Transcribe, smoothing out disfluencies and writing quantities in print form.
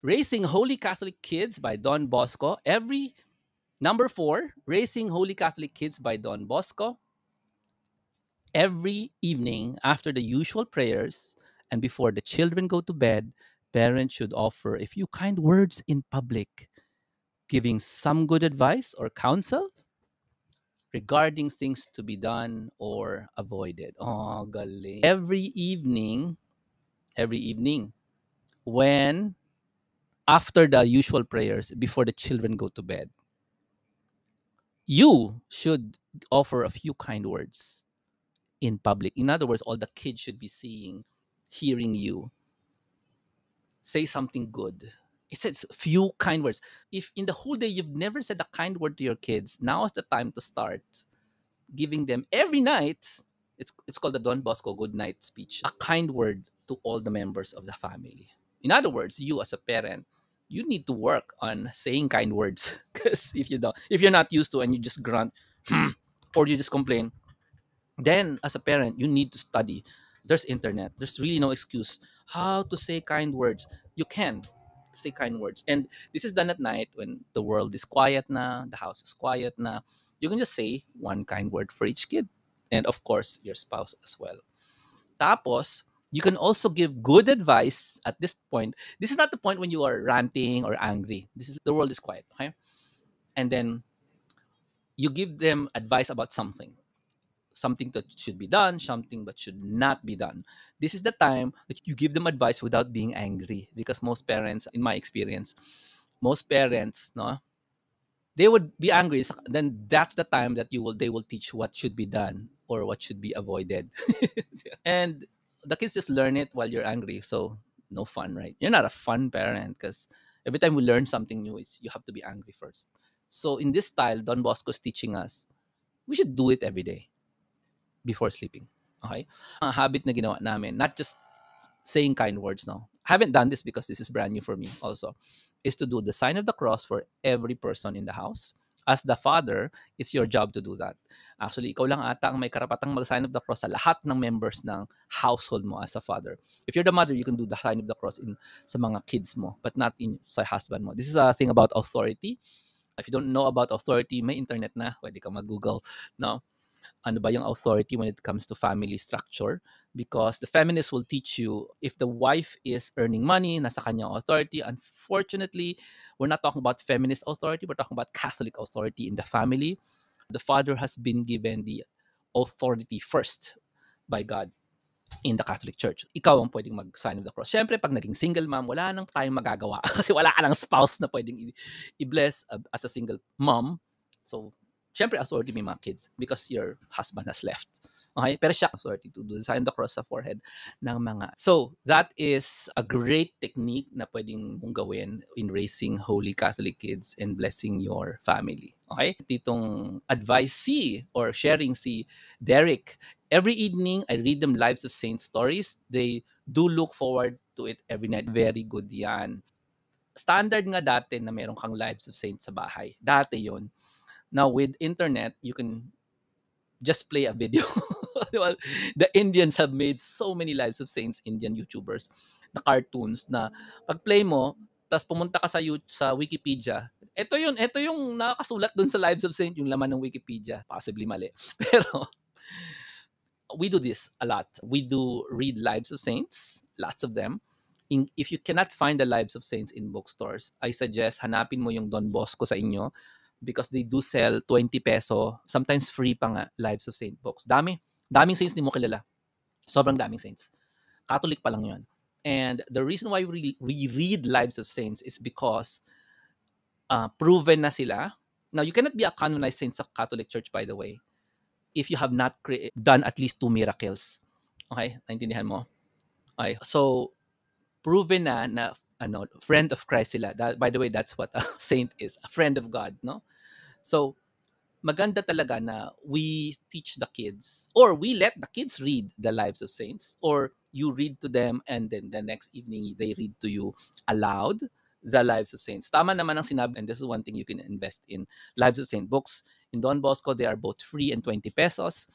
Raising Holy Catholic Kids by Don Bosco. Number 4, Raising Holy Catholic Kids by Don Bosco. Every evening after the usual prayers and before the children go to bed, parents should offer a few kind words in public, giving some good advice or counsel regarding things to be done or avoided. Oh, galing. Every evening, when after the usual prayers, before the children go to bed, you should offer a few kind words in public. In other words, all the kids should be seeing, hearing you say something good. It says few kind words. If in the whole day you've never said a kind word to your kids, now is the time to start giving them every night. It's called the Don Bosco good night speech. A kind word to all the members of the family. In other words, you as a parent, you need to work on saying kind words. Because if you're not used to and you just grunt or you just complain, then as a parent you need to study. There's internet, there's really no excuse how to say kind words. You can say kind words, and this is done at night when the world is quiet na, the house is quiet na. You can just say one kind word for each kid, and of course your spouse as well. Tapos you can also give good advice at this point. This is not the point when you are ranting or angry. This is the world is quiet, okay? And then you give them advice about something that should be done, something that should not be done. This is the time that you give them advice without being angry. Because most parents, in my experience, most parents, no, they would be angry. Then that's the time that they will teach what should be done or what should be avoided. And the kids just learn it while you're angry. So no fun, right? You're not a fun parent because every time we learn something new, you have to be angry first. So in this style, Don Bosco's teaching us we should do it every day before sleeping. Okay? Mga habit na ginawa namin, not just saying kind words, no. I haven't done this because this is brand new for me also, is to do the sign of the cross for every person in the house. As the father, it's your job to do that. Actually, ikaw lang ata ang may karapatang mag-sign of the cross sa lahat ng members ng household mo as a father. If you're the mother, you can do the sign of the cross sa mga kids mo, but not sa husband mo. This is a thing about authority. If you don't know about authority, may internet na, pwede ka mag-Google, no? Ano ba yung authority when it comes to family structure, because the feminists will teach you if the wife is earning money, nasa kanyang authority. Unfortunately, we're not talking about feminist authority, we're talking about Catholic authority in the family. The father has been given the authority first by God in the Catholic Church. Ikaw ang pwedeng mag-sign of the cross. Siyempre, pag naging single mom, wala nang tayong magagawa kasi wala ka ng spouse na pwedeng i-bless as a single mom. So, siyempre, authority may mga kids because your husband has left. Okay? Pero siya authority to do the sign of the cross sa forehead ng mga. So, that is a great technique na pwedeng mong gawin in raising holy Catholic kids and blessing your family. Okay? Ditong advice or sharing si Derek. Every evening, I read them Lives of Saints stories. They do look forward to it every night. Very good yan. Standard nga dati na meron kang Lives of Saints sa bahay. Dati yon. Now, with internet, you can just play a video. Well, the Indians have made so many Lives of Saints, Indian YouTubers, na cartoons na pag play mo, tapos pumunta ka sa Wikipedia, ito yung nakakasulat dun sa Lives of Saints, yung laman ng Wikipedia. Possibly mali. Pero we do this a lot. We do read Lives of Saints, lots of them. If you cannot find the Lives of Saints in bookstores, I suggest hanapin mo yung Don Bosco sa inyo because they do sell 20 peso, sometimes free pa nga, Lives of Saint books. Daming saints di mo kilala. Sobrang daming saints. Catholic pa lang yun. And the reason why we read Lives of Saints is because proven na sila. Now, you cannot be a canonized saint sa Catholic Church, by the way, if you have not done at least 2 miracles. Okay? Naintindihan mo? Okay. So, proven na friend of Christ sila. By the way, that's what a saint is, a friend of God, no? So, maganda talaga na we teach the kids or we let the kids read the Lives of Saints, or you read to them and then the next evening they read to you aloud the Lives of Saints. Tama naman ang sinabi, and this is one thing you can invest in Lives of Saint books. In Don Bosco, they are both free and 20 pesos.